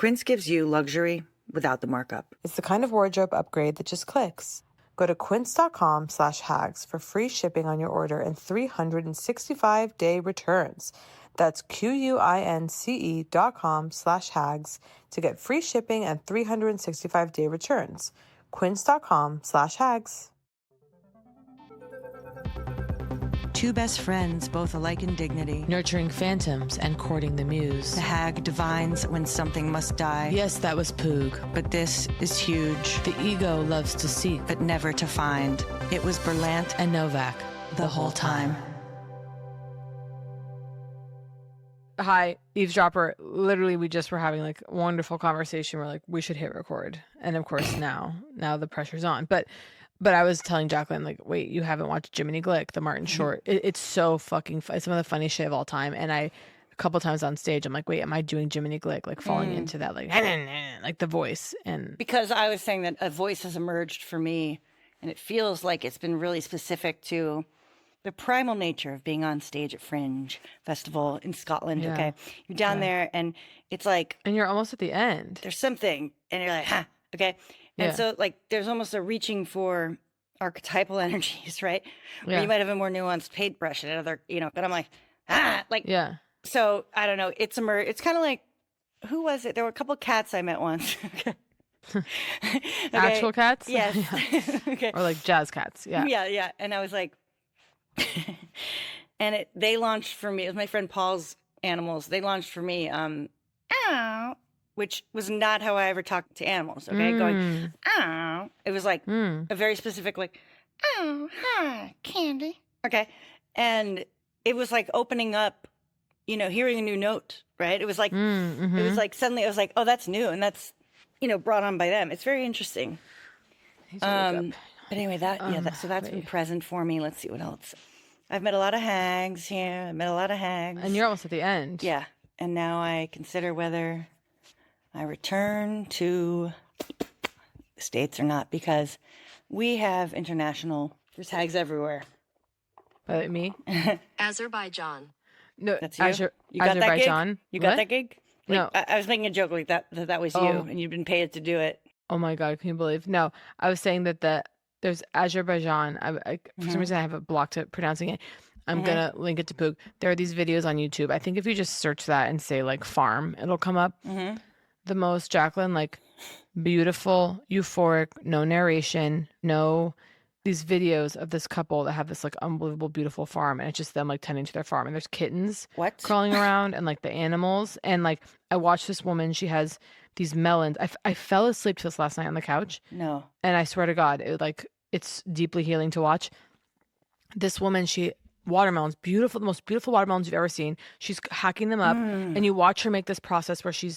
Quince gives you luxury without the markup. It's the kind of wardrobe upgrade that just clicks. Go to quince.com/hags for free shipping on your order and 365-day returns. That's QUINCE.com/hags to get free shipping and 365-day returns. Quince.com/hags. Two best friends, both alike in dignity. Nurturing phantoms and courting the muse. The hag divines when something must die. Yes, that was Poog. But this is huge. The ego loves to seek, but never to find. It was Berlant and Novak the whole time. Hi, eavesdropper. Literally, we just were having like a wonderful conversation. We're like, we should hit record. And of course, now the pressure's on. But I was telling Jacqueline, like, wait, you haven't watched Jiminy Glick, the Martin Short. It's so fucking it's some of the funniest shit of all time. And a couple times on stage, I'm like, wait, am I doing Jiminy Glick? Like falling into that, like the voice. And because I was saying that a voice has emerged for me, and it feels like it's been really specific to the primal nature of being on stage at Fringe Festival in Scotland. Yeah. Okay, you're down there, and it's like, and you're almost at the end. There's something, and you're like, huh, okay. And so, like, there's almost a reaching for archetypal energies, right? Where you might have a more nuanced paintbrush and another, but I'm like, So, I don't know. It's kind of like, who was it? There were a couple cats I met once. Okay. Actual cats? Yes. Yeah. Okay. Or like jazz cats. Yeah. Yeah. And I was like, and they launched for me. It was my friend Paul's animals. They launched for me, ow, which was not how I ever talked to animals, okay? Going, ow. It was like a very specific, like, oh, hi, Candy. Okay. And it was like opening up, hearing a new note, right? It was like, it was like suddenly I was like, oh, that's new. And that's, brought on by them. It's very interesting. But anyway, so that's been present for me. Let's see what else. I've met a lot of hags here. And you're almost at the end. Yeah. And now I consider whether I return to the States or not, because we have there's hags everywhere. Me? Azerbaijan. No, that's you. You got Azerbaijan. That gig? You got that gig? No. I was making a joke like that was you, and you've been paid to do it. Oh my God, can you believe? No, I was saying that there's Azerbaijan. For some reason I have it blocked at pronouncing it. I'm going to link it to Poog. There are these videos on YouTube. I think if you just search that and say like farm, it'll come up. The most, Jacqueline, like beautiful, euphoric, no narration, these videos of this couple that have this like unbelievable, beautiful farm. And it's just them like tending to their farm. And there's kittens crawling around and like the animals. And like I watched this woman, she has these melons. I fell asleep to this last night on the couch. No. And I swear to God, it's deeply healing to watch. This woman, watermelons, beautiful, the most beautiful watermelons you've ever seen. She's hacking them up, and you watch her make this process where she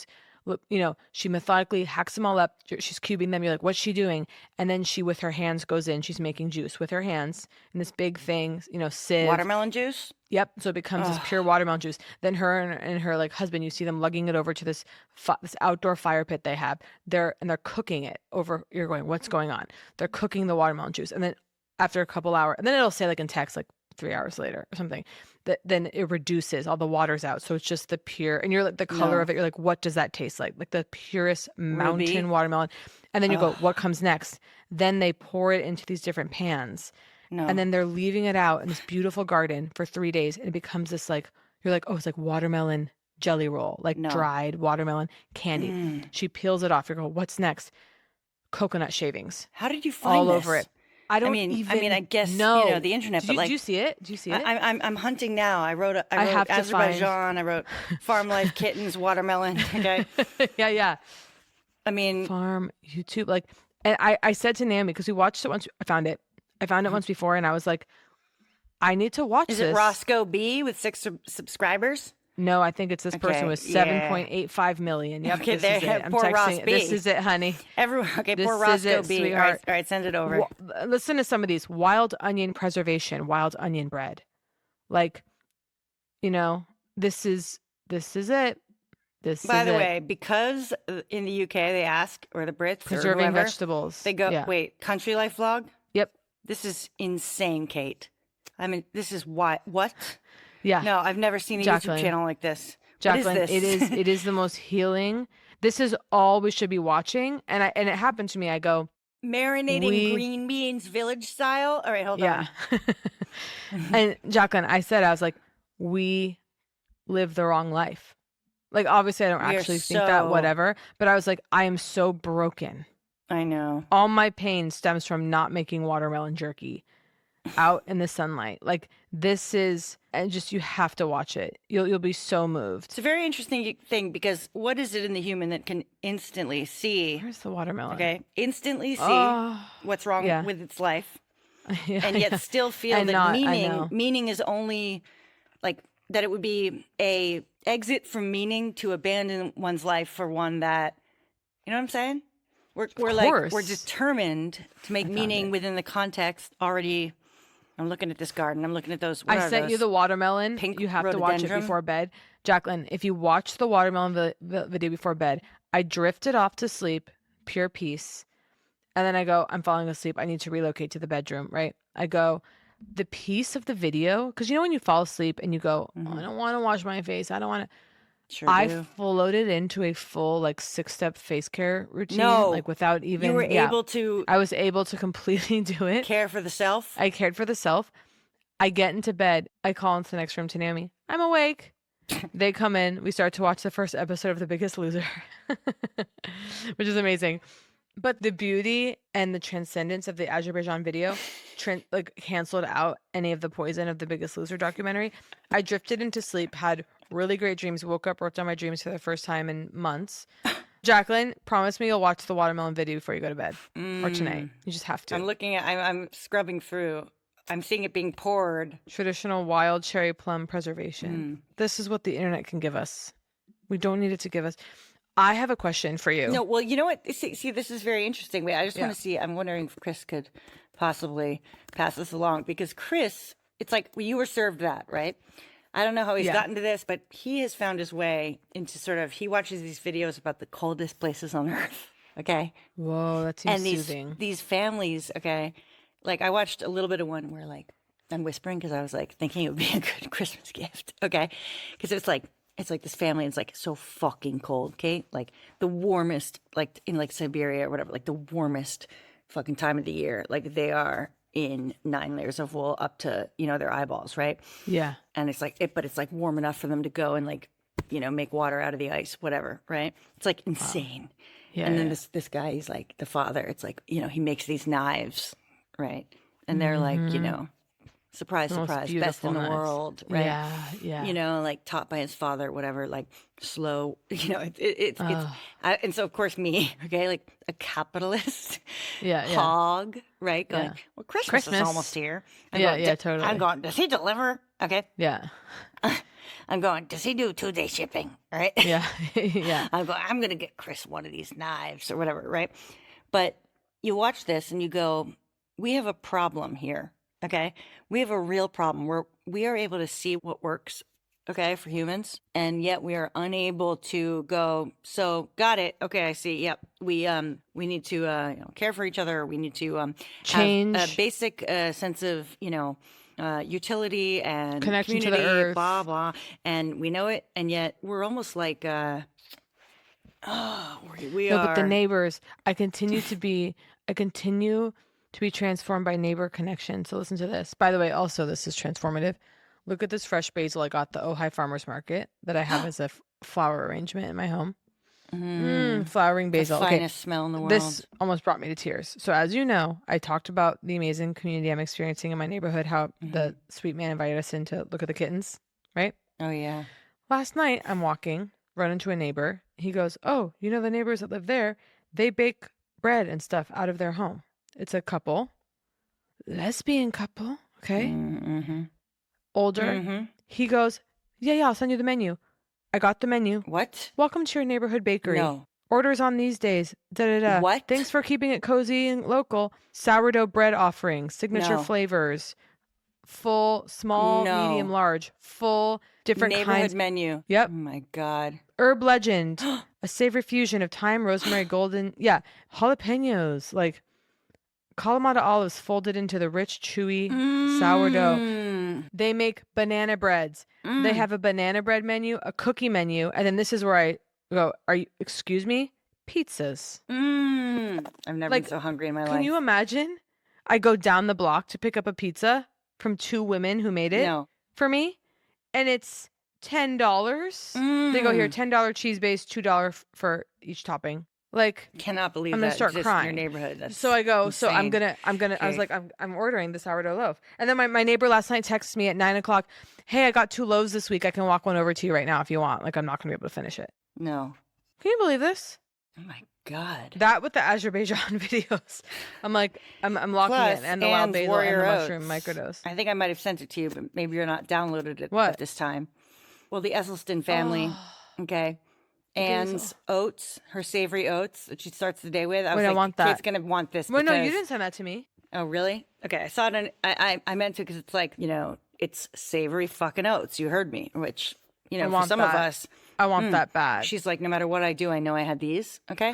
methodically hacks them all up. She's cubing them. You're like, what's she doing? And then she, with her hands, goes in. She's making juice with her hands in this big thing, sieve. Watermelon juice? Yep. So it becomes this pure watermelon juice. Then her and her like husband, you see them lugging it over to this outdoor fire pit they have. They're cooking it over. You're going, what's going on? They're cooking the watermelon juice, and then after a couple hours, and then it'll say like in text like 3 hours later or something, that then it reduces, all the water's out, so it's just the pure, and you're like the color of it, you're like, what does that taste like the purest mountain watermelon. And then you go, what comes next? Then they pour it into these different pans, and then they're leaving it out in this beautiful garden for 3 days, and it becomes this like, you're like, oh, it's like watermelon jelly roll, like dried watermelon candy. She peels it off. You go, what's next? Coconut shavings. How did you find all this? over it? I guess the internet. But do you see it? I'm hunting now. I wrote Azerbaijan. I wrote farm life kittens, watermelon. Okay. yeah. I mean, farm YouTube, like, and I said to Naomi, because we watched it once. I found it once before, and I was like, I need to watch this. Is it Roscoe B with 6 subscribers? No, I think it's this person with 7.85 million. Yep, okay, this is it. I'm poor texting. Ross B. This is it, honey. Everyone, okay, this poor Roscoe it, B. Sweetheart. All right, send it over. Listen to some of these. Wild onion preservation, wild onion bread. Like, this is it. By the way, because in the UK they ask, or the Brits, preserving or whoever, vegetables. They go, wait, Country Life vlog? Yep. This is insane, Kate. I mean, this is what? Yeah. No, I've never seen a YouTube channel like this. Jacqueline, what is this? it is the most healing. this is all we should be watching. And it happened to me. I go, Marinating green beans village style. All right, hold on. And Jacqueline, I was like, we live the wrong life. Like, obviously, I don't actually think that, whatever. But I was like, I am so broken. I know. All my pain stems from not making watermelon jerky out in the sunlight. Like, this is, and just, you have to watch it. You'll be so moved. It's a very interesting thing because what is it in the human that can instantly see? Where's the watermelon? Okay. Instantly see what's wrong with its life. And yet still feel that meaning is only like that it would be a exit from meaning to abandon one's life for one that, you know what I'm saying? We're determined to make meaning within the context already. I'm looking at this garden. I'm looking at those. I sent you the watermelon. Pink you have to watch it before bed. Jacqueline, if you watch the watermelon video before bed, I drifted off to sleep, pure peace. And then I go, I'm falling asleep. I need to relocate to the bedroom, right? I go, the piece of the video, because you know when you fall asleep and you go, I don't want to wash my face. I don't want to. Sure I do. floated into a full 6-step face care routine. No. Without even. You were able to. I was able to completely do it. Care for the self. I cared for the self. I get into bed. I call into the next room to Naomi. I'm awake. They come in. We start to watch the first episode of The Biggest Loser, which is amazing. But the beauty and the transcendence of the Azerbaijan video canceled out any of the poison of The Biggest Loser documentary. I drifted into sleep, had really great dreams, woke up, wrote down my dreams for the first time in months. Jacqueline, promise me you'll watch the watermelon video before you go to bed or tonight. You just have to. I'm scrubbing through. I'm seeing it being poured. Traditional wild cherry plum preservation. This is what the internet can give us. We don't need it to give us. I have a question for you. No, well, you know what? See, this is very interesting. Wait, I just want to see. I'm wondering if Chris could possibly pass this along because Chris, it's like you were served that, right? I don't know how he's gotten to this, but he has found his way into he watches these videos about the coldest places on earth. Okay. Whoa, that seems soothing. These families, okay. Like I watched a little bit of one where I'm whispering because I was thinking it would be a good Christmas gift. Okay. Because it's like this family and it's so fucking cold. Okay. Like the warmest, in Siberia or whatever, the warmest fucking time of the year. Like they are in 9 layers of wool up to, their eyeballs. Right. Yeah. And it's but it's warm enough for them to go and make water out of the ice, whatever. Right. It's insane. Wow. Yeah. And then this guy, he's the father. It's he makes these knives. Right. And they're surprise, surprise, best in the world. Right. Yeah. Yeah. Taught by his father, whatever, slow, it's, and so of course me, okay, a capitalist hog, right? Going, well, Christmas is almost here. Totally. I'm going, does he deliver? Okay. Yeah. I'm going, does he do 2-day shipping? Right. Yeah. Yeah. I'm going to get Chris one of these knives or whatever. Right. But you watch this and you go, we have a problem here, okay? We have a real problem. We are able to see what works, okay, for humans, and yet we are unable to go, so got it, okay, I see, yep. We need to care for each other. We need to change have a basic sense of, utility and connection community, to the earth, blah, blah, and we know it, and yet we're almost we But are. the neighbors, I continue to be transformed by neighbor connection. So listen to this. By the way, also this is transformative. Look at this fresh basil I got at the Ojai Farmers Market that I have as a flower arrangement in my home. Flowering basil. The finest smell in the world. This almost brought me to tears. So as you know, I talked about the amazing community I'm experiencing in my neighborhood, how the sweet man invited us in to look at the kittens, right? Oh, yeah. Last night, I'm walking, run into a neighbor. He goes, oh, the neighbors that live there, they bake bread and stuff out of their home. It's a couple, lesbian couple, okay? Older. Mm-hmm. He goes, yeah, I'll send you the menu. I got the menu. What? Welcome to your neighborhood bakery. No. Orders on these days. Da-da-da. What? Thanks for keeping it cozy and local. Sourdough bread offerings, signature flavors, full, small, medium, large, full, different neighborhood kinds. menu. Yep. Oh, my God. Herb legend, a savory fusion of thyme, rosemary, golden, jalapenos, Kalamata olives folded into the rich, chewy sourdough. They make banana breads. They have a banana bread menu, a cookie menu, and then this is where go, excuse me? Pizzas. I've never been so hungry in my life. Can you imagine? I go down the block to pick up a pizza from 2 women who made it for me, and it's $10. They go here, $10 cheese base, $2 for each topping. Like, cannot believe I'm that gonna start exists crying. in your neighborhood. That's so I go, insane. so I'm gonna. Okay. I was like, I'm ordering the sourdough loaf, and then my neighbor last night texted me at 9:00. Hey, I got 2 loaves this week. I can walk one over to you right now if you want. Like, I'm not gonna be able to finish it. No. Can you believe this? Oh my God. That with the Azerbaijan videos. I'm like, I'm locking Plus, it, and the wild basil Warrior and the Oats. mushroom microdose. I think I might have sent it to you, but maybe you're not downloaded it What? at this time. Well, the Esselstyn family. Okay. Anne's oats, her savory oats that she starts the day with. I was Wait, like, I want the that. kid's going to want this. Well, no, you because- didn't send that to me. Oh, really? Okay. I saw it. I meant to because it's like, it's savory fucking oats. You heard me, which, I for want some of that. us. I want that bad. She's like, no matter what I do, I know I had these. Okay.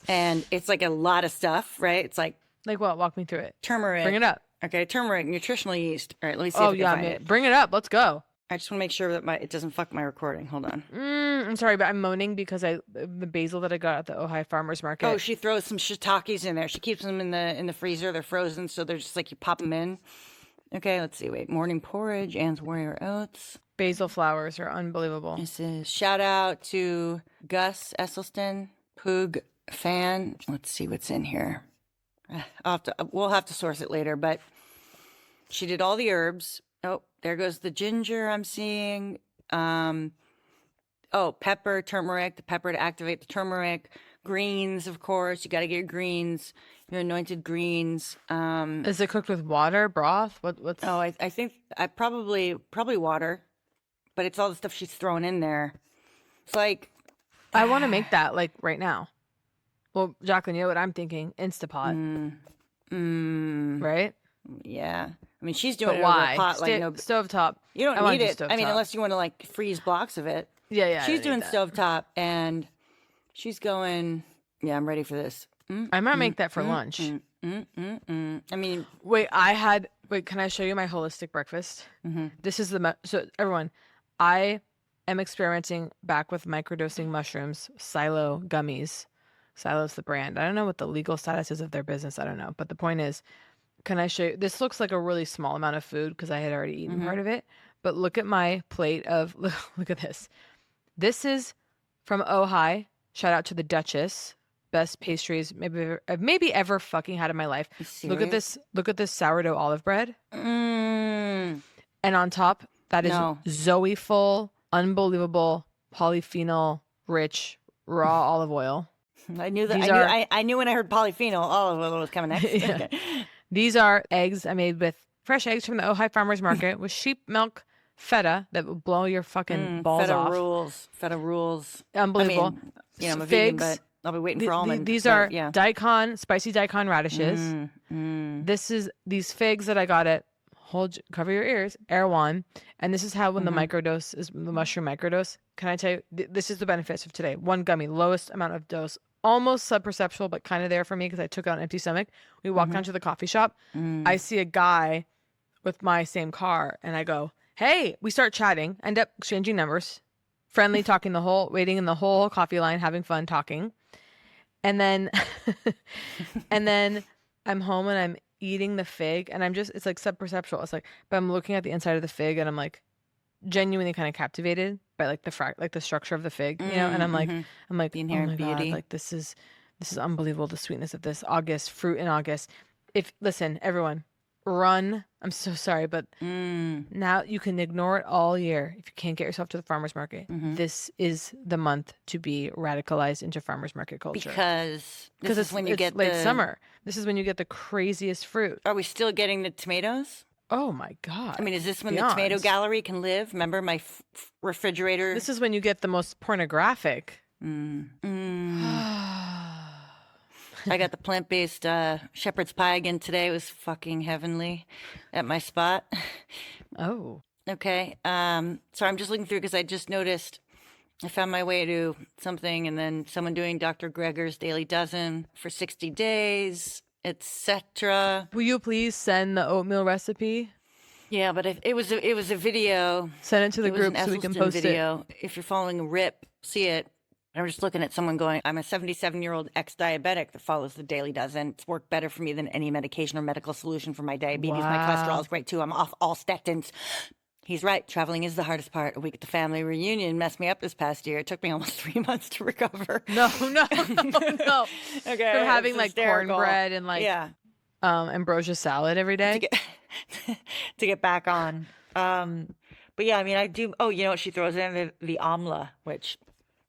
And it's like a lot of stuff, right? It's like Like what? Walk me through it. turmeric. Bring it up. Okay. Turmeric, nutritional yeast. All right. Let me see if Oh I can yeah, find man. it. Bring it up. Let's go. I just want to make sure that it doesn't fuck my recording. Hold on. I'm sorry, but I'm moaning because the basil that I got at the Ojai Farmers Market. Oh, she throws some shiitakes in there. She keeps them in the freezer. They're frozen, so they're just like you pop them in. Okay, let's see. Wait, morning porridge, Anne's Warrior Oats. Basil flowers are unbelievable. This is shout out to Gus Esselstyn, Poog fan. Let's see what's in here. We'll have to source it later, but she did all the herbs. Oh, there goes the ginger I'm seeing. Pepper, turmeric, the pepper to activate the turmeric. Greens, of course. You got to get your greens, your anointed greens. Is it cooked with water, broth? What's? Oh, I think I probably water, but it's all the stuff she's throwing in there. It's like I want to make that like right now. Well, Jacqueline, you know what I'm thinking? Instapot. Right? Yeah. I mean, she's doing But it why? over a pot like no. Stovetop. You don't I wanna need do it. I mean, stovetop. unless you want to like freeze blocks of it. Yeah. She's I doing need that. stovetop, and she's going. Yeah, I'm ready for this. I might make that for lunch. I mean, Wait, can I show you my holistic breakfast? This is so everyone, I am experimenting back with microdosing mushrooms, Silo gummies. Silo's the brand. I don't know what the legal status is of their business. I don't know. But the point is, can I show you? This looks like a really small amount of food because I had already eaten part of it. But look at my plate of, look at this. This is from Ojai. Shout out to the Duchess. Best pastries maybe ever fucking had in my life. Look at this. Look at this sourdough olive bread. And on top, that is Zoe full, unbelievable, polyphenol rich raw olive oil. I knew that. I knew when I heard polyphenol, olive oil was coming next. Yeah. These are eggs I made with fresh eggs from the Ojai Farmers Market with sheep milk feta that will blow your fucking balls feta off. Feta rules. Unbelievable. I mean, I'm a vegan, Figs. but I'll be waiting for almond. These but, are yeah. spicy daikon radishes. This is these figs that I got at cover your ears, Erewhon. And this is how when the microdose is the mushroom microdose. Can I tell you, this is the benefits of today. 1 gummy, lowest amount of dose, almost subperceptual, but kind of there for me because I took it on an empty stomach. We walked down to the coffee shop. I see a guy with my same car and I go, hey, we start chatting, end up exchanging numbers, friendly, talking waiting in the whole coffee line, having fun talking. And then, I'm home and I'm eating the fig and it's like subperceptual. It's like, but I'm looking at the inside of the fig and I'm like genuinely kind of captivated by like the structure of the fig, and I'm like, the inherent oh my beauty. God, like this is unbelievable. The sweetness of this fruit in August. Listen, everyone, run. I'm so sorry, but now you can ignore it all year if you can't get yourself to the farmer's market. This is the month to be radicalized into farmer's market culture. Because it's when you get late summer. This is when you get the craziest fruit. Are we still getting the tomatoes? Oh my God. I mean, is this when Beyond. the tomato gallery can live? Remember my refrigerator? This is when you get the most pornographic. I got the plant-based shepherd's pie again today. It was fucking heavenly at my spot. Oh. Okay. So I'm just looking through because I just noticed I found my way to something and then someone doing Dr. Greger's Daily Dozen for 60 days, etc. Will you please send the oatmeal recipe? Yeah, but it was a video. Send it to the It was group an so we can Esselstyn post video. If you're following RIP, see it. And I'm just looking at someone going, I'm a 77-year-old ex-diabetic that follows the daily dozen. It's worked better for me than any medication or medical solution for my diabetes. My cholesterol is great too. I'm off all statins. He's right. Traveling is the hardest part. A week at the family reunion messed me up this past year. It took me almost 3 months to recover. No. Okay. From having it's like hysterical. cornbread and like ambrosia salad every day. To get back on. But yeah, I mean, I do. Oh, you know what she throws in? The amla, which,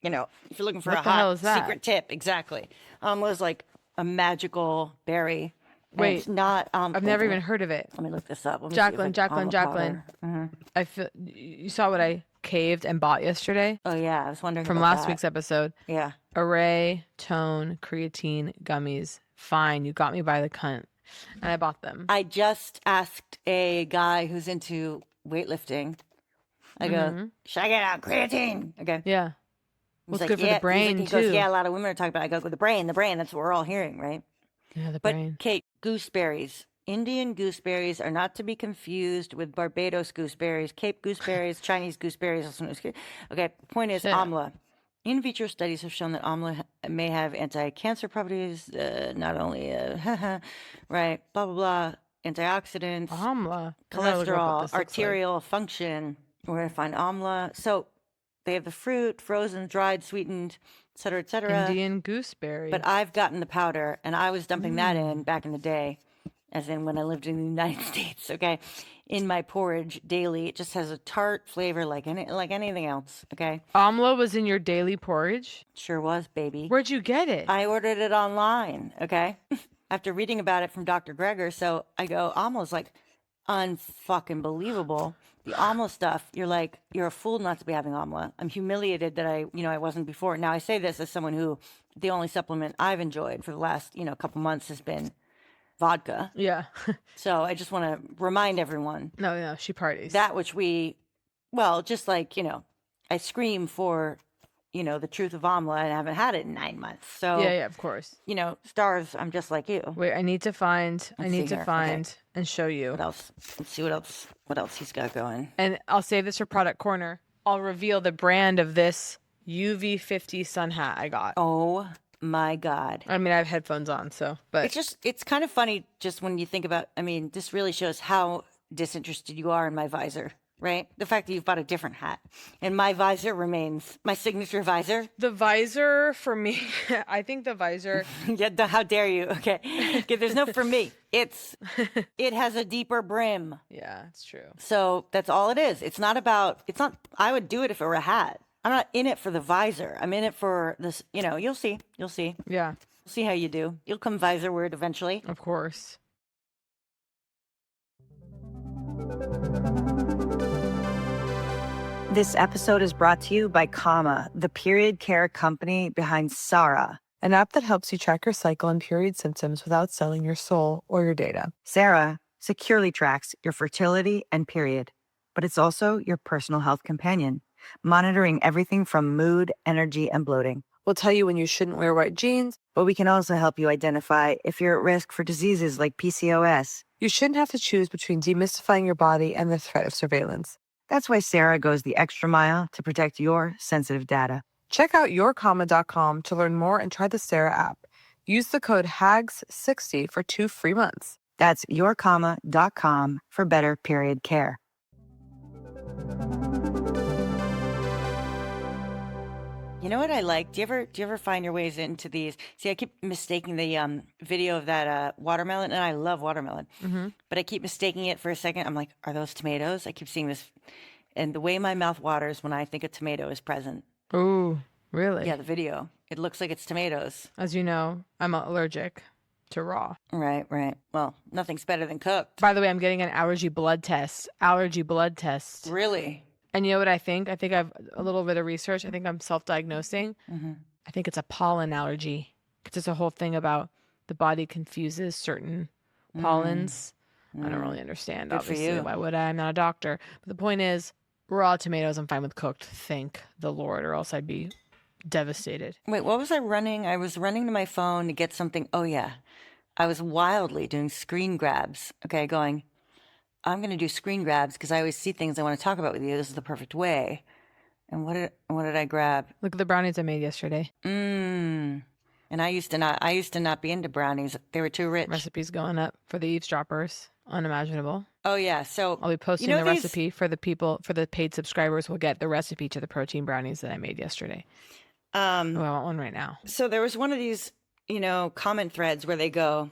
you know, if you're looking for What a the hell hot is that? secret tip, exactly. Amla is like a magical berry. And Wait, it's not. I've never even heard of it. Let me look this up. Let me see if Jacqueline. it's amla powder. I feel you saw what I caved and bought yesterday Oh yeah, I was wondering from about last that. week's episode. Yeah. Array, tone, creatine, gummies. Fine, you got me by the cunt. And I bought them. I just asked a guy who's into weightlifting. I go, should I get out creatine? Okay. Yeah. He's Well, it's good for the brain, he goes, too. yeah, a lot of women are talking about it. I go, the brain, that's what we're all hearing, right? Yeah, the But brain. Kate, gooseberries. Indian gooseberries are not to be confused with Barbados gooseberries, Cape gooseberries, Chinese gooseberries. Also known as okay, point is Shit. amla. In vitro studies have shown that amla may have anti-cancer properties, not only, right, blah, blah, blah, antioxidants, Amla. I gotta look up what cholesterol, this looks like. arterial function. We're going to find amla. So they have the fruit, frozen, dried, sweetened, et cetera, et cetera. Indian gooseberry. But I've gotten the powder, and I was dumping that in back in the day, as in when I lived in the United States, okay, in my porridge daily. It just has a tart flavor like anything else, okay? Amla was in your daily porridge? Sure was, baby. Where'd you get it? I ordered it online, okay? After reading about it from Dr. Greger, so I go, amla's like unfucking believable. The amla stuff, you're like, you're a fool not to be having amla. I'm humiliated that I wasn't before. Now, I say this as someone who the only supplement I've enjoyed for the last, couple months has been vodka. Yeah. So I just want to remind everyone No, she parties. that which just like, I scream for, the truth of amla and I haven't had it in 9 months. So, yeah, of course. stars, I'm just like you. Wait, I need to find see here. Okay. and show you. What else? Let's see what else he's got going. And I'll save this for product corner. I'll reveal the brand of this UV50 sun hat I got. Oh my God. I mean, I have headphones on, but It's kind of funny just when you think about, this really shows how disinterested you are in my visor, right? The fact that you've bought a different hat. And my visor remains my signature visor. the visor for me, I think the visor, Yeah, how dare you? Okay. There's no for me. It has a deeper brim. yeah, it's true. So that's all it is. I would do it if it were a hat. I'm not in it for the visor. I'm in it for this, you'll see. You'll see. Yeah, We'll see how you do. You'll come visor word eventually. of course. This episode is brought to you by Kama, the period care company behind Sarah. An app that helps you track your cycle and period symptoms without selling your soul or your data. Sarah securely tracks your fertility and period, but it's also your personal health companion, monitoring everything from mood, energy, and bloating. We'll tell you when you shouldn't wear white jeans. But we can also help you identify if you're at risk for diseases like PCOS. You shouldn't have to choose between demystifying your body and the threat of surveillance. That's why Sarah goes the extra mile to protect your sensitive data. Check out yourkama.com to learn more and try the Sarah app. Use the code HAGS60 for 2 free months. That's yourkama.com for better period care. You know what I like? Do you ever find your ways into these? See, I keep mistaking the video of that watermelon, and I love watermelon, but I keep mistaking it for a second. I'm like, are those tomatoes? I keep seeing this, and the way my mouth waters when I think a tomato is present. Ooh, really? Yeah, the video. It looks like it's tomatoes. As you know, I'm allergic to raw. Right. Well, nothing's better than cooked. By the way, I'm getting an allergy blood test. Really? And you know what I think? I think I've a little bit of research. I think I'm self-diagnosing. I think it's a pollen allergy. Because there's a whole thing about the body confuses certain pollens. I don't really understand, Good for obviously. you. Why would I? I'm not a doctor. But the point is, raw tomatoes I'm fine with cooked. Thank the Lord, or else I'd be devastated. Wait, what was I running? I was running to my phone to get something. Oh, yeah. I was wildly doing screen grabs. Okay, going, I'm going to do screen grabs because I always see things I want to talk about with you. This is the perfect way. And what did I grab? Look at the brownies I made yesterday. And I used to not be into brownies. They were too rich. Recipes going up for the eavesdroppers. Unimaginable. Oh yeah. So I'll be posting the recipe for the paid subscribers will get the recipe to the protein brownies that I made yesterday. I want one right now. So there was one of these, comment threads where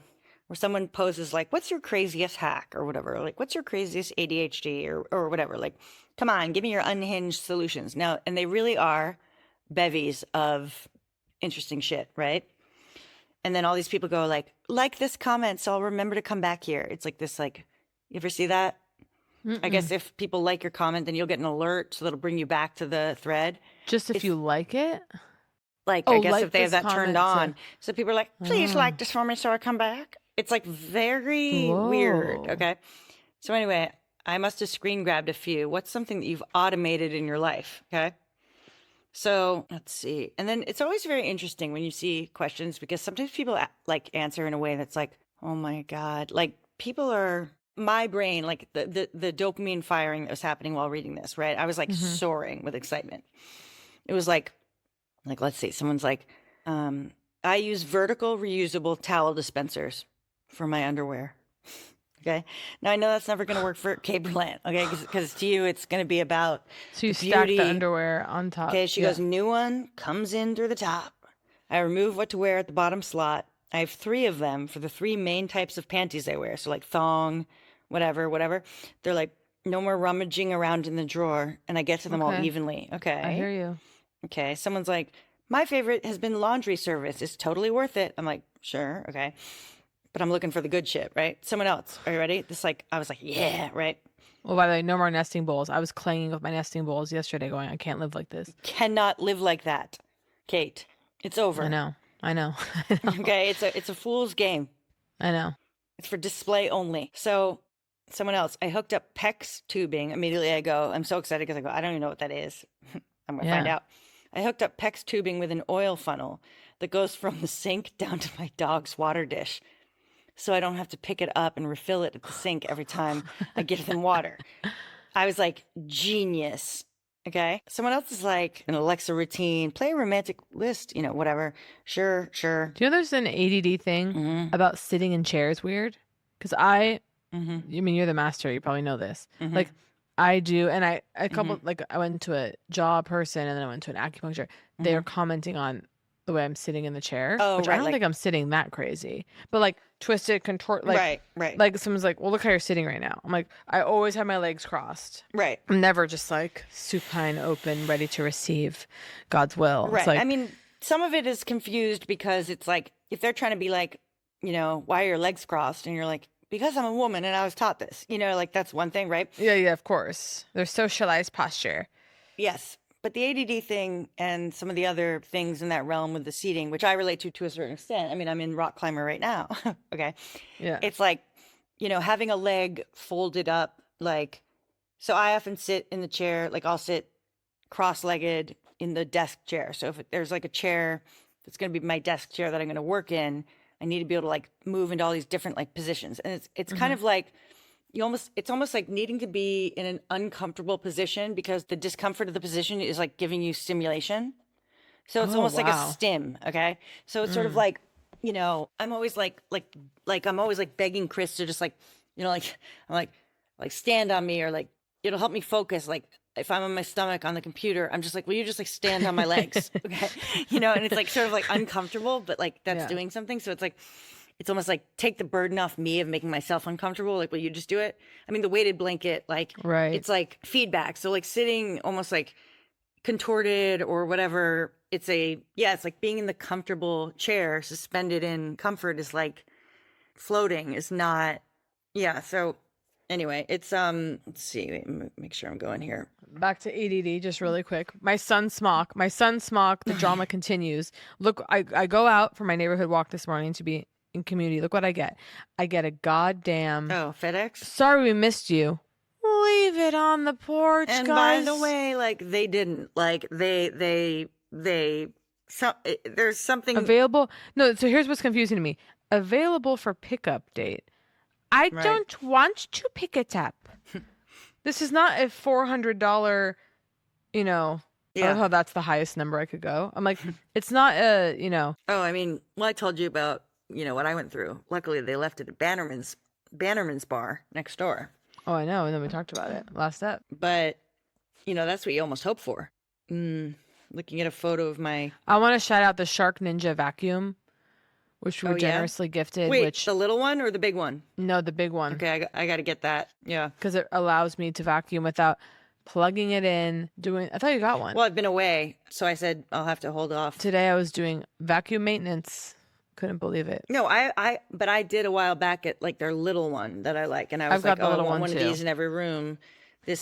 someone poses like, what's your craziest hack or whatever? Like, what's your craziest ADHD or whatever? Like, come on, give me your unhinged solutions. Now, and they really are bevies of interesting shit, right? And then all these people go like this comment, so I'll remember to come back here. It's like this, like, you ever see that? Mm-mm. I guess if people like your comment, then you'll get an alert, so that'll bring you back to the thread. Just if you like it? I guess if they have that turned on. So people are like, please like this for me so I come back. It's like very weird. Okay. So anyway, I must have screen grabbed a few. What's something that you've automated in your life? Okay. So let's see. And then it's always very interesting when you see questions because sometimes people answer in a way that's like, oh my God, like people are, my brain, like the dopamine firing that was happening while reading this, right? I was like soaring with excitement. It was like, let's see, someone's like, I use vertical reusable towel dispensers for my underwear. Okay. Now I know that's never going to work for Kate Berlant. Okay. Because to you, it's going to be about so you stack the underwear on top. Okay. She goes, new one comes in through the top. I remove what to wear at the bottom slot. I have 3 of them for the 3 main types of panties I wear. So like thong, whatever. They're like, no more rummaging around in the drawer. And I get to them all evenly. Okay. I hear you. Okay. Someone's like, my favorite has been laundry service. It's totally worth it. I'm like, sure. Okay. But I'm looking for the good shit, right? Someone else. Are you ready? I was like, yeah, right. Well, by the way, no more nesting bowls. I was clanging with my nesting bowls yesterday going, I can't live like this. Cannot live like that, Kate. It's over. I know. Okay, it's a fool's game. I know. It's for display only. So someone else, I hooked up PEX tubing. Immediately I go, I'm so excited because I don't even know what that is. I'm going to find out. I hooked up PEX tubing with an oil funnel that goes from the sink down to my dog's water dish. So I don't have to pick it up and refill it at the sink every time I give them water. I was like, genius. Okay. Someone else is like, an Alexa routine, play a romantic list, whatever. Sure. Do you know there's an ADD thing about sitting in chairs weird? Because I mean, you're the master. You probably know this. Like I do. And I went to a jaw person and then I went to an acupuncture. They're commenting on the way I'm sitting in the chair. Oh, which right. I don't think I'm sitting that crazy. But like twisted, contort, like right. Like someone's like, well, look how you're sitting right now. I'm like, I always have my legs crossed. Right. I'm never just like supine, open, ready to receive God's will. Right. It's like, I mean, some of it is confused because it's like, if they're trying to be like, why are your legs crossed? And you're like, because I'm a woman and I was taught this, like that's one thing, right? Yeah, of course. There's socialized posture. Yes. But the ADD thing and some of the other things in that realm with the seating, which I relate to a certain extent. I mean, I'm in rock climber right now. Okay. Yeah. It's like, having a leg folded up, like, so I often sit in the chair, like I'll sit cross-legged in the desk chair. So if there's like a chair that's going to be my desk chair that I'm going to work in, I need to be able to like move into all these different like positions. And it's kind of like, it's almost like needing to be in an uncomfortable position because the discomfort of the position is like giving you stimulation. So it's almost like a stim. Okay. So it's sort of like, I'm always like I'm always like begging Chris to just like, I'm like stand on me or like, it'll help me focus. Like if I'm on my stomach on the computer, I'm just like, will you just like stand on my legs? Okay. And it's like sort of like uncomfortable, but like that's doing something. So it's like, it's almost like take the burden off me of making myself uncomfortable. Like, will you just do it? I mean, the weighted blanket, like, it's like feedback. So like sitting almost like contorted or whatever. It's like being in the comfortable chair, suspended in comfort is like floating is not. Yeah. So anyway, it's, let's see, make sure I'm going here. Back to ADD just really quick. My son's smock, the drama continues. Look, I go out for my neighborhood walk this morning to be in community. Look what I get. I get a goddamn FedEx. Sorry we missed you. Leave it on the porch, and guys. By the way, like they didn't. Like there's something available. No, so here's what's confusing to me. Available for pickup date. I don't want to pick it up. This is not a $400, I love how that's the highest number I could go. I'm like, it's not Oh, I mean, well, I told you about, what I went through. Luckily, they left it at Bannerman's bar next door. Oh, I know. And then we talked about it last step. But, that's what you almost hope for. Looking at a photo of my... I want to shout out the Shark Ninja vacuum, which we were generously gifted. Wait, the little one or the big one? No, the big one. Okay, I got to get that. Yeah. Because it allows me to vacuum without plugging it in, I thought you got one. Well, I've been away, so I said I'll have to hold off. Today I was doing vacuum maintenance. Couldn't believe it. No, but I did a while back at like their little one that I like, and I was I've got the little I want one one too. of these in every room.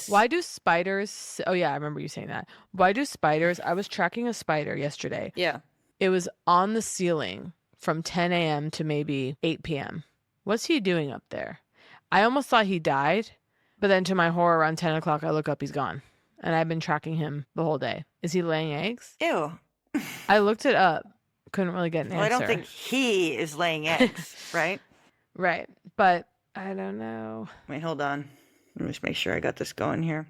Why do spiders? Oh yeah, I remember you saying that. Why do spiders? I was tracking a spider yesterday. Yeah. It was on the ceiling from 10 a.m. to maybe 8 p.m. What's he doing up there? I almost thought he died, but then to my horror, around 10 o'clock, I look up, he's gone. And I've been tracking him the whole day. Is he laying eggs? Ew. I looked it up. Couldn't really get an answer. I don't think he is laying eggs, right? Right. But I don't know. Wait, hold on. Let me just make sure I got this going here.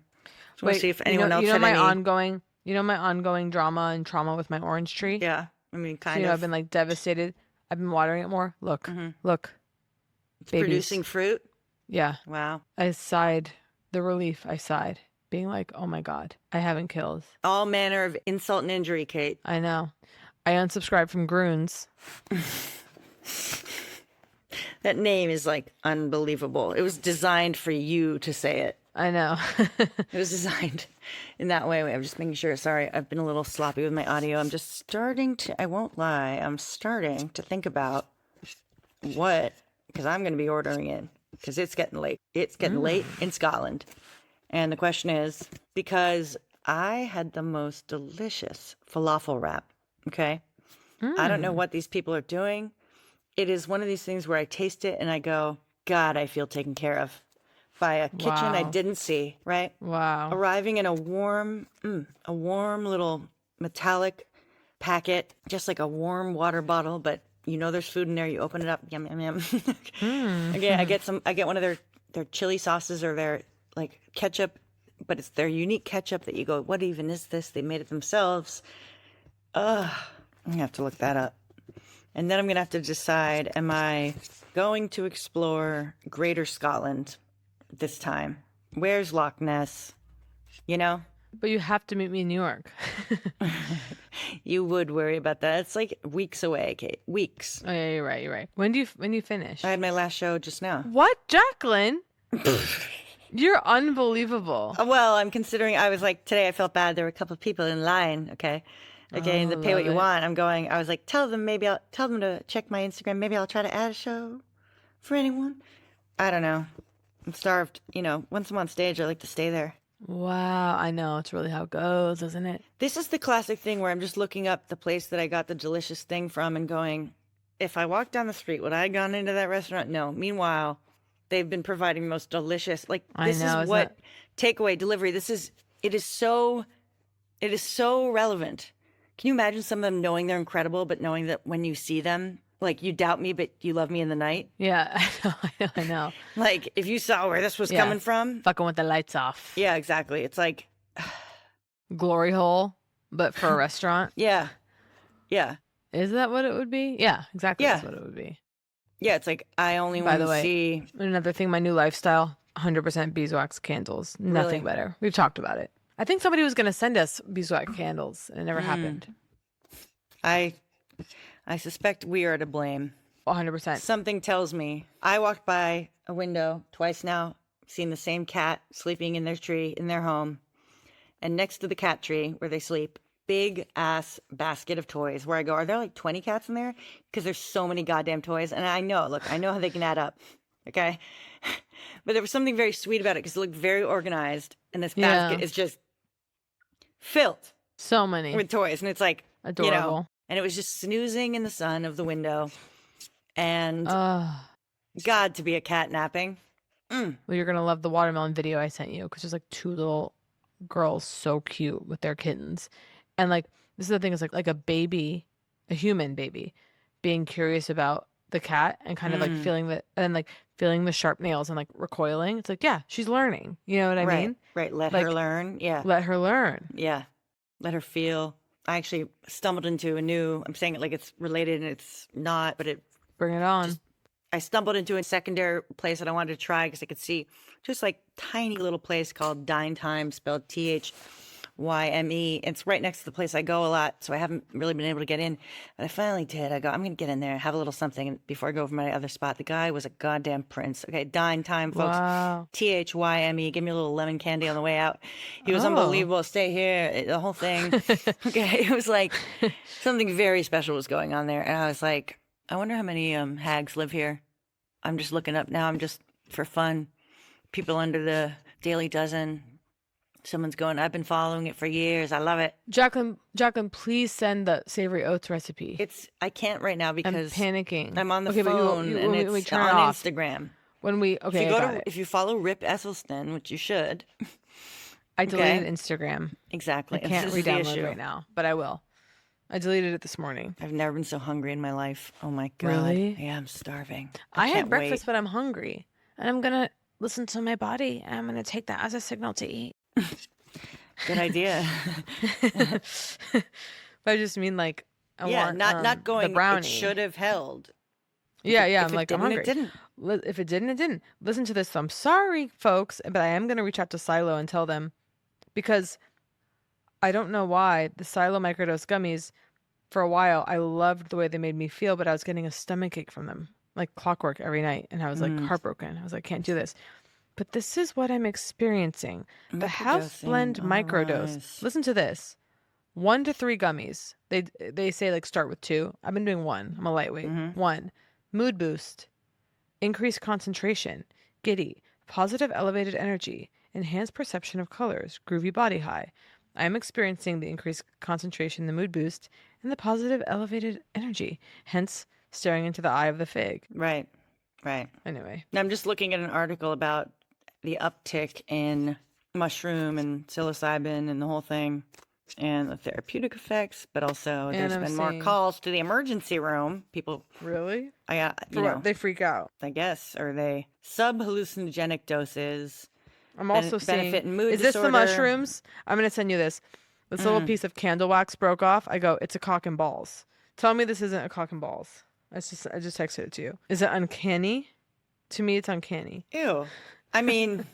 So Wait, we'll see if anyone else had my any... ongoing drama and trauma with my orange tree? Yeah. I mean, kind of. of. I've been like devastated. I've been watering it more. Look. Look. It's producing fruit? Yeah. Wow. I sighed. The relief, I sighed. Being like, oh my God, I haven't killed. All manner of insult and injury, Kate. I know. I unsubscribed from Groons. That name is like unbelievable. It was designed for you to say it. I know. It was designed in that way. I'm just making sure. Sorry, I've been a little sloppy with my audio. I'm just starting to, I won't lie, I'm starting to think about because I'm going to be ordering in because it's getting late. It's getting late in Scotland. And the question is, because I had the most delicious falafel wrap, okay? I don't know what these people are doing. It is one of these things where I taste it and I go, God, I feel taken care of by a kitchen I didn't see, right? Wow. Arriving in a warm little metallic packet, just like a warm water bottle, but there's food in there. You open it up, yum, yum, yum. Again, I get one of their chili sauces or their like ketchup, but it's their unique ketchup that you go, what even is this? They made it themselves. I'm gonna have to look that up. And then I'm gonna have to decide, am I going to explore Greater Scotland this time? Where's Loch Ness? But you have to meet me in New York. You would worry about that. It's like weeks away, Kate. Weeks. Oh yeah, you're right. When do you finish? I had my last show just now. What, Jacqueline? You're unbelievable. Well, I'm considering, I was like, today I felt bad. There were a couple of people in line, okay? And the pay what you want. I was like, tell them to check my Instagram. Maybe I'll try to add a show for anyone. I don't know. I'm starved. Once I'm on stage, I like to stay there. Wow. I know. It's really how it goes, isn't it? This is the classic thing where I'm just looking up the place that I got the delicious thing from and going, if I walked down the street, would I have gone into that restaurant? No. Meanwhile, they've been providing the most delicious, takeaway delivery. It is so relevant. Can you imagine some of them knowing they're incredible, but knowing that when you see them, like you doubt me, but you love me in the night? Yeah, I know. Like if you saw where this was coming from. Fucking with the lights off. Yeah, exactly. It's like. Glory hole, but for a restaurant. Yeah. Yeah. Is that what it would be? Yeah, exactly. Yeah. That's what it would be. Yeah, it's like I only want to see. Another thing, my new lifestyle, 100% beeswax candles. Nothing better. We've talked about it. I think somebody was going to send us beeswax candles, and it never happened. I suspect we are to blame. 100%. Something tells me. I walked by a window twice now, seen the same cat sleeping in their tree in their home, and next to the cat tree where they sleep, big ass basket of toys where I go, are there like 20 cats in there? Because there's so many goddamn toys. And I know how they can add up. Okay. But there was something very sweet about it because it looked very organized. And this basket is just filled. So many. With toys. And it's like, adorable. And it was just snoozing in the sun of the window. And God, to be a cat napping. Well, you're going to love the watermelon video I sent you because there's like two little girls so cute with their kittens. And like, this is the thing, is like a baby, a human baby, being curious about the cat and kind of like feeling the sharp nails and like recoiling. It's like, yeah, she's learning. You know what I mean? Right. Let her learn. Yeah. Let her learn. Yeah. let her feel. I actually stumbled into I'm saying it like it's related and it's not, but Bring it on. I stumbled into a secondary place that I wanted to try because I could see just like tiny little place called Dine Time, spelled THYME. It's right next to the place I go a lot, so I haven't really been able to get in. But I finally did. I go, I'm going to get in there, have a little something before I go over my other spot. The guy was a goddamn prince. Okay, Dine Time, folks. Wow. THYME. Give me a little lemon candy on the way out. He was unbelievable. Stay here. The whole thing. Okay, it was like something very special was going on there. And I was like, I wonder how many hags live here. I'm just looking up now. I'm just for fun. People under the Daily Dozen. Someone's going, I've been following it for years. I love it. Jacqueline, please send the savory oats recipe. I can't right now because I'm panicking. I'm on the but phone when and we it's turn on it off. Instagram. If If you follow Rip Esselstyn, which you should. I deleted Instagram. Exactly. I can't This is the re-download issue. right now, but I will. I deleted it this morning. I've never been so hungry in my life. Oh my God. Really? Yeah, I'm starving. I had can't breakfast, wait. but I'm hungry. And I'm going to listen to my body, and I'm going to take that as a signal to eat. Good idea. But I just mean like, I want not going. the brownie. It should have held. Yeah, If I'm it like, I'm didn't, hungry. It didn't. If it didn't, it didn't. Listen to this. So I'm sorry, folks, but I am going to reach out to Silo and tell them, because I don't know why the Silo microdose gummies, for a while, I loved the way they made me feel, but I was getting a stomachache from them, like clockwork every night. And I was like heartbroken. I was like, can't do this. But this is what I'm experiencing. The House Blend microdose. Nice. Listen to this. 1 to 3 gummies. They say like start with 2. I've been doing 1. I'm a lightweight. 1. Mood boost. Increased concentration. Giddy. Positive elevated energy. Enhanced perception of colors. Groovy body high. I am experiencing the increased concentration, the mood boost, and the positive elevated energy. Hence, staring into the eye of the fig. Right. Anyway. Now I'm just looking at an article about the uptick in mushroom and psilocybin and the whole thing and the therapeutic effects, but also And there's I'm been more seeing- calls to the emergency room. People, Really? they freak out. I guess, or they sub-hallucinogenic doses. I'm also seeing. benefit in mood Is this the disorder. mushrooms? I'm going to send you this. This little piece of candle wax broke off. I go, it's a cock and balls. Tell me this isn't a cock and balls. I just texted it to you. Is it uncanny? To me, it's uncanny. Ew. I mean,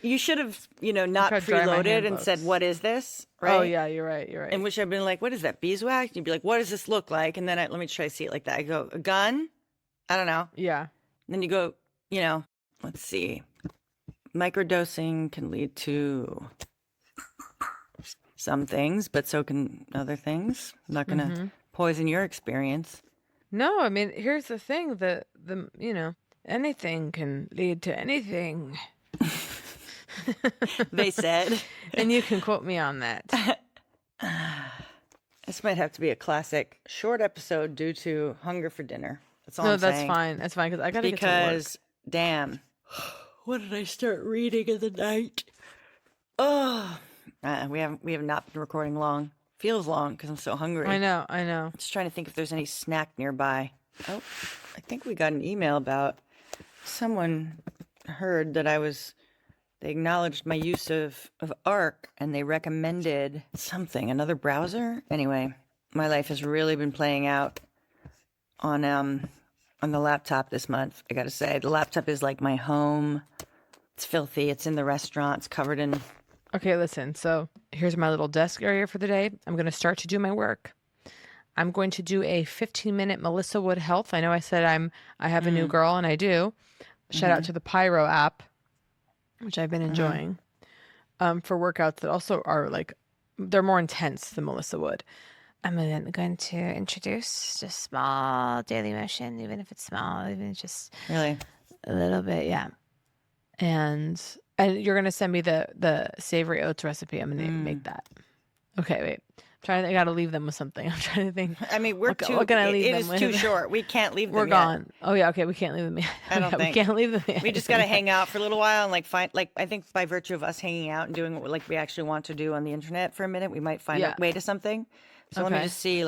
you should have, not Look how dry my preloaded hand and said, looks. "What is this?" Right? Oh yeah, you're right. And which I've been like, "What is that? Beeswax?" You'd be like, "What does this look like?" And then let me try to see it like that. I go, "A gun?" I don't know. Yeah. Then you go, let's see. Microdosing can lead to some things, but so can other things. I'm not going to poison your experience. No, I mean, here's the thing: the anything can lead to anything. They said. And you can quote me on that. This might have to be a classic short episode due to hunger for dinner. That's all No, I'm that's saying. fine. That's fine because I gotta get to work. Because, damn, what did I start reading in the night? Oh, we have not been recording long. Feels long because I'm so hungry. I know. Just trying to think if there's any snack nearby. Oh, I think we got an email about someone heard that they acknowledged my use of Arc and they recommended something, another browser. Anyway, my life has really been playing out on the laptop this month. I gotta say, the laptop is like my home. It's filthy. It's in the restaurant. It's covered in. Okay, listen. So here's my little desk area for the day. I'm going to start to do my work. I'm going to do a 15-minute Melissa Wood Health. I know I said I have a new girl, and I do. Shout out to the Pyro app, which I've been enjoying, for workouts that also are like, they're more intense than Melissa Wood. I'm going to introduce just small daily motion, even if it's small, even if it's just Really? a little bit, yeah. And you're gonna send me the savory oats recipe. I'm gonna make that. Okay, wait. I gotta leave them with something. I'm trying to think. I mean, what can I leave them with? It is too short. We can't leave them. We're yet. gone. Oh yeah, okay. We can't leave them yet. I don't think we can't leave them yet. We just got to hang out for a little while and find I think by virtue of us hanging out and doing what we actually want to do on the internet for a minute, we might find a way to something. So let me just see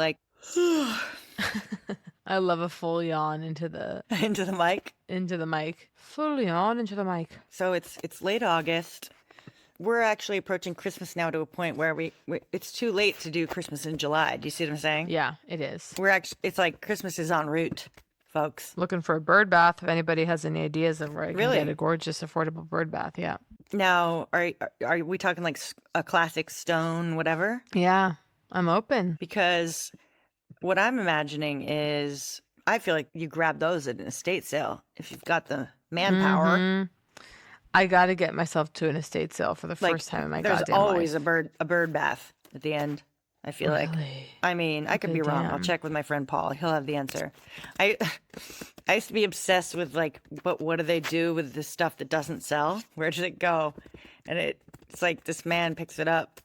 I love a full yawn into the into the mic. Full yawn into the mic. So it's late August. we're actually approaching Christmas now to a point where we it's too late to do Christmas in July. Do you see what I'm saying? Yeah, it is. It's like Christmas is en route, folks. Looking for a bird bath. If anybody has any ideas of where I can Really? get a gorgeous, affordable bird bath. Yeah. Now, are we talking like a classic stone, whatever? Yeah, I'm open. Because what I'm imagining is, I feel like you grab those at an estate sale if you've got the manpower. Mhm. I got to get myself to an estate sale for the Like, first time in my there's goddamn always life. a bird bath at the end. I feel like. Really? I mean, I could be wrong. I'll Damn. check with my friend Paul. He'll have the answer. I used to be obsessed with like, but what do they do with the stuff that doesn't sell? Where does it go? And it's like this man picks it up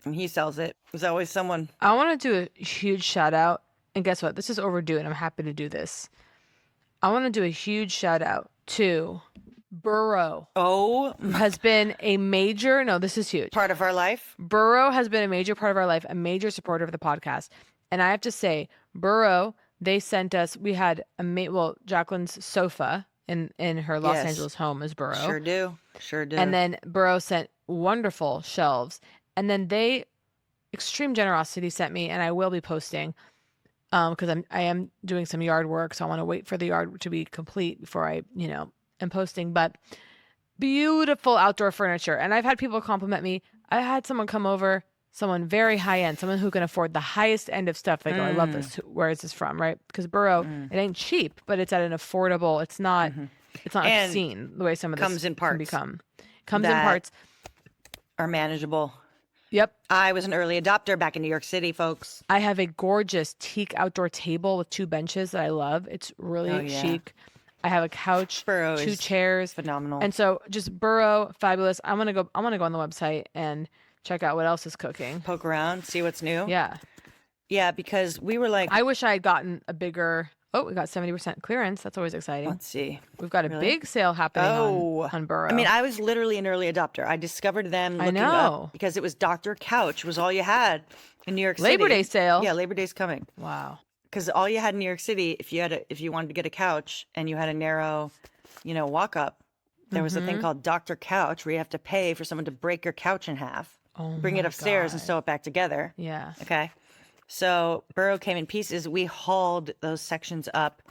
and he sells it. There's always someone. I want to do a huge shout out. And guess what? This is overdue, and I'm happy to do this. I want to do a huge shout out to Burrow. Oh, Has been a major, no, this is huge. part of our life. Burrow has been a major part of our life, a major supporter of the podcast. And I have to say, Burrow, they sent us, we had Jacqueline's sofa in her Los Yes. Angeles home is Burrow. Sure do. Sure do. And then Burrow sent wonderful shelves. And then extreme generosity sent me, and I will be posting because I am doing some yard work. So I want to wait for the yard to be complete before I, am posting. But beautiful outdoor furniture. And I've had people compliment me. I had someone come over, someone very high end, someone who can afford the highest end of stuff. They go, I love this. Where is this from? Right? Because Burrow, it ain't cheap, but it's at an affordable. It's not. It's not And obscene the way some of this comes in parts can become. Comes in that parts. are manageable. Yep. I was an early adopter back in New York City, folks. I have a gorgeous teak outdoor table with 2 benches that I love. It's really Oh, yeah. chic. I have a couch, Burrow 2 is chairs, phenomenal. and so just Burrow, fabulous. I want to go on the website and check out what else is cooking. Poke around, see what's new. Yeah, Yeah, because we were like, I wish I had gotten a bigger. Oh, we got 70% clearance. That's always exciting. let's see. We've got a Really? big sale happening on Burrow. I mean, I was literally an early adopter. I discovered them I looking know. up because it was Dr. Couch was all you had in New York City. Labor Day sale. Yeah, Labor Day's coming. Wow. Because all you had in New York City, if you wanted to get a couch and you had a narrow, walk up, there was a thing called Dr. Couch where you have to pay for someone to break your couch in half, bring it upstairs and sew it back together. Yeah. Okay. So Burrow came in pieces. We hauled those sections up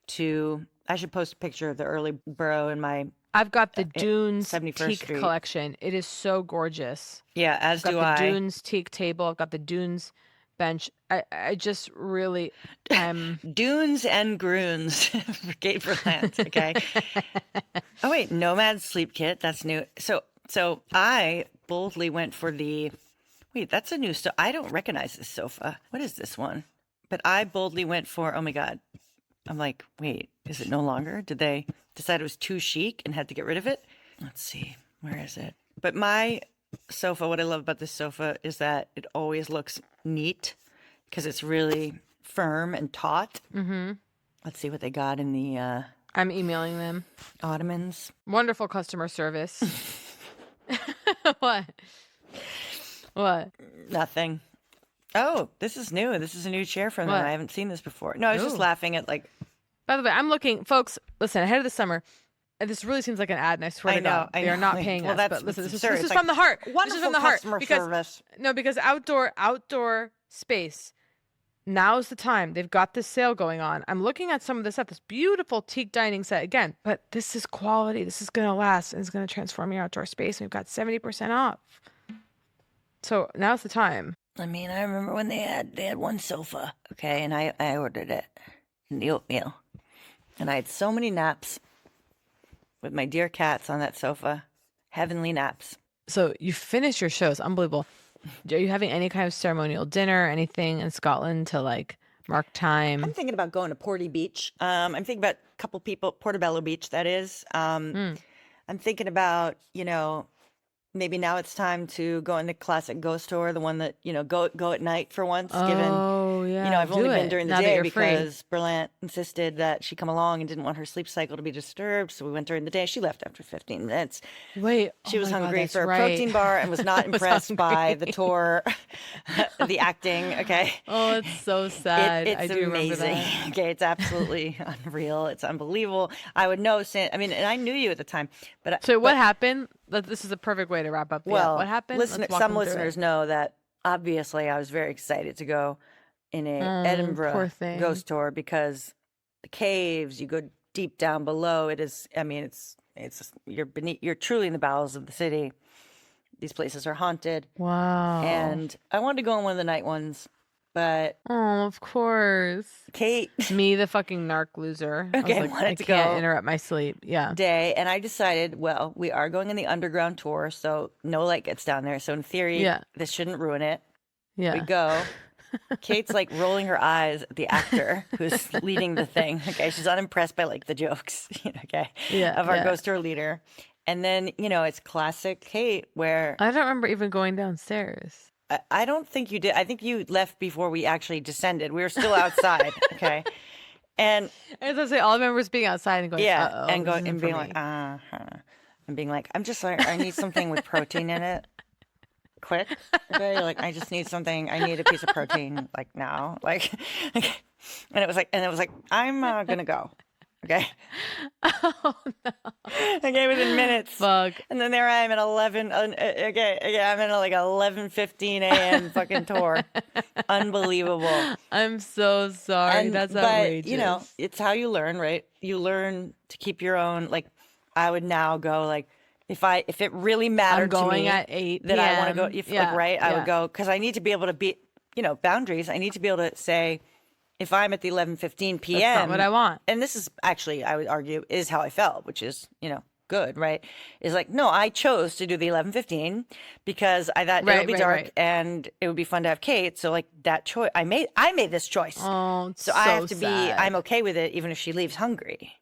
to, I should post a picture of the early Burrow in my, I've got the Dunes 71st teak Street. collection. It is so gorgeous. yeah, as I've do got the I. Dunes teak table. I've got the Dunes bench. I just really Dunes and Groons, Brigade Berlant, okay? Oh, wait, Nomad Sleep Kit, that's new. So I boldly went for wait, that's a new I don't recognize this sofa. What is this one? But I boldly went for, oh my God. I'm like, wait, is it no longer? Did they decide it was too chic and had to get rid of it? Let's see, where is it? But my sofa, what I love about this sofa is that it always looks neat because it's really firm and taut. Mm-hmm. Let's see what they got in the I'm emailing them. ottomans. Wonderful customer service. What? Nothing. Oh, this is new. This is a new chair from them. What? I haven't seen this before. No, I was just Ooh. laughing at like, By the way, I'm looking, folks. Listen, ahead of the summer. This really seems like an ad, and I swear I to God, know, I they are know. not paying Well, us. that's But listen, this is, absurd. this is It's from like, the heart. This is wonderful from the heart. customer Because service. no, because outdoor space. Now's the time. They've got this sale going on. I'm looking at some of this stuff. This beautiful teak dining set again, but this is quality. This is going to last, and it's going to transform your outdoor space. We've got 70% off. So now's the time. I mean, I remember when they had one sofa, okay, and I ordered it in the oatmeal. And I had so many naps with my dear cats on that sofa. Heavenly naps. So you finish your shows. Unbelievable. Are you having any kind of ceremonial dinner, anything in Scotland to like mark time? I'm thinking about going to Porty Beach. I'm thinking about a couple people, Portobello Beach, that is. I'm thinking about, maybe now it's time to go in the classic ghost tour, the one that, go at night for once, given, Oh, yeah. I've only do been it during the now that day you're free. because Berlant insisted that she come along and didn't want her sleep cycle to be disturbed. So we went during the day. She left after 15 minutes. Wait, She oh was my God, hungry that's for a right. protein bar and was not I was impressed by the hungry. tour, the acting. Okay. Oh, it's so sad. It's I do remember amazing. that. Okay, it's absolutely unreal. It's unbelievable. I would know. And I knew you at the time, but So what happened? This is a perfect way to wrap up. Well, What happened? Let's walk some them through listeners it. know that obviously I was very excited to go in a poor Edinburgh thing. ghost tour because the caves, you go deep down below. It is, I mean, you're truly in the bowels of the city. These places are haunted. Wow. And I wanted to go on one of the night ones, but of course. Kate Me, the fucking narc loser. Okay, I was like, wanted I to can't go. interrupt my sleep. Yeah. day, and I decided, well, we are going in the underground tour, so no light gets down there. So in theory, Yeah. this shouldn't ruin it. Yeah. We go. Kate's like rolling her eyes at the actor who's leading the thing. Okay, she's unimpressed by like the jokes. Okay, Yeah, of our yeah. ghost tour leader. And then it's classic Kate where I don't remember even going downstairs. I don't think you did. I think you left before we actually descended. We were still outside. Okay, and As I say, all I remember is being outside and going, yeah, uh-oh, and this going isn't and for being me. like, and being like, I'm just like, I need something with protein in it. Quick, okay. You're like, I just need something. I need a piece of protein, like now, like. Okay. And it was like, I'm gonna go. Okay. Oh, no. Okay, within minutes. Fuck. And then there I am at 11. Okay, I'm in like 11:15 a.m. fucking tour. Unbelievable. I'm so sorry. That's but outrageous. it's how you learn, right? You learn to keep your own. Like, I would now go like, if it really mattered I'm to going me at 8 that I want to go, p.m.. if Yeah, like right, I yeah. would go because I need to be able to be, boundaries. I need to be able to say, if I'm at the 11:15 p.m. That's not what I want. And this is actually, I would argue, is how I felt, which is, good, right? Is like, no, I chose to do the 11:15 because I thought it'll be Right, dark right. and it would be fun to have Kate. So like that choice, I made this choice. Oh, it's so I have to sad. I'm okay with it, even if she leaves hungry.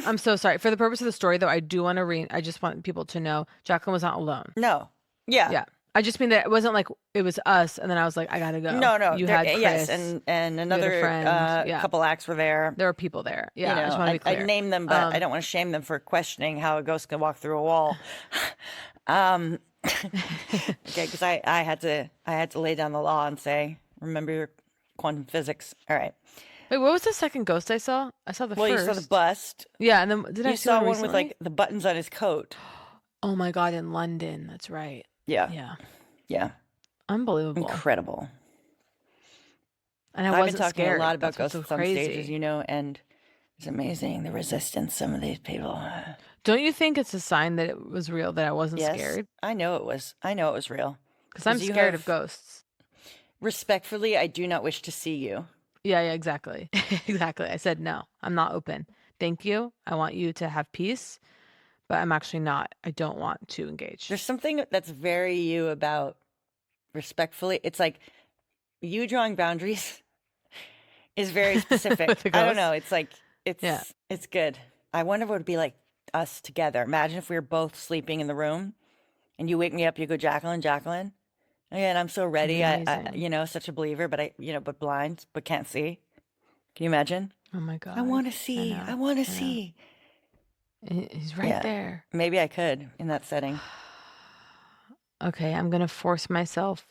I'm so sorry. For the purpose of the story, though, I do want to I just want people to know Jacqueline was not alone. No. Yeah. Yeah. I just mean that it wasn't like it was us, and then I was like, I gotta go. No. You there- had Chris. yes, and another friend, yeah. couple acts were there. There were people there. Yeah, I just want to be clear. I'd name them, but I don't want to shame them for questioning how a ghost can walk through a wall. Okay, because I had to lay down the law and say, remember your quantum physics. All right. Wait, what was the second ghost I saw? I saw the Well, first. you saw the bust. Yeah, and then did I You see saw one one with recently? like the buttons on his coat. Oh my god, in London. That's right. Yeah. Yeah. Unbelievable. Incredible. And I I've been wasn't talking scared. a lot about That's ghosts what's on so crazy. stages, and it's amazing the resistance some of these people. Don't you think it's a sign that it was real, that I wasn't Yes, scared? I know it was real. Because I'm 'Cause you scared have- of ghosts. Respectfully, I do not wish to see you. Yeah, exactly. Exactly. I said, no, I'm not open. Thank you. I want you to have peace, but I'm actually not. I don't want to engage. There's something that's very you about respectfully. It's like you drawing boundaries is very specific. With the I don't ghost? know. It's like Yeah. it's good. I wonder what it would be like us together. Imagine if we were both sleeping in the room and you wake me up, you go, Jacqueline. And I'm so ready. I Amazing. such a believer, but but blind, but can't see. Can you imagine? Oh my God. I want to see. know, I want I to know. see. He's right Yeah. there. Maybe I could in that setting. Okay, I'm going to force myself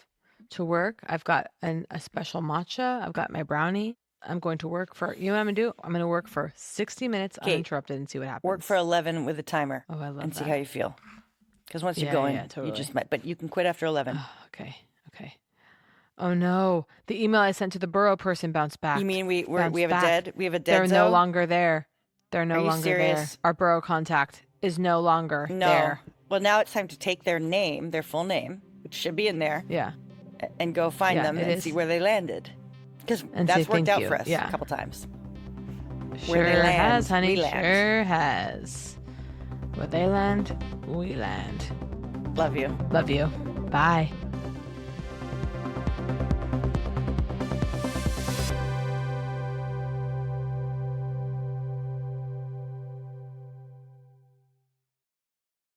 to work. I've got a special matcha. I've got my brownie. I'm going to work for, you know what I'm going to do? I'm going to work for 60 minutes Kate, uninterrupted and see what happens. Work for 11 with a timer. Oh, I love and see that. how you feel. Because once you're Yeah, going, yeah, you totally. just might. But you can quit after 11. Oh, okay. Oh no, the email I sent to the borough person bounced back. You mean we Bounced have back. a dead They're no zone? longer there. They're no Are you longer serious? there. Our borough contact is no longer No. there. Well, now it's time to take their name, their full name, which should be in there, Yeah. and go find Yeah, them it and is. see where they landed. Because And that's say worked thank out you. for us Yeah. a couple times. Sure Where they land, has, honey. we land. Sure has. Where they land, we land. Love you. Love you. Bye.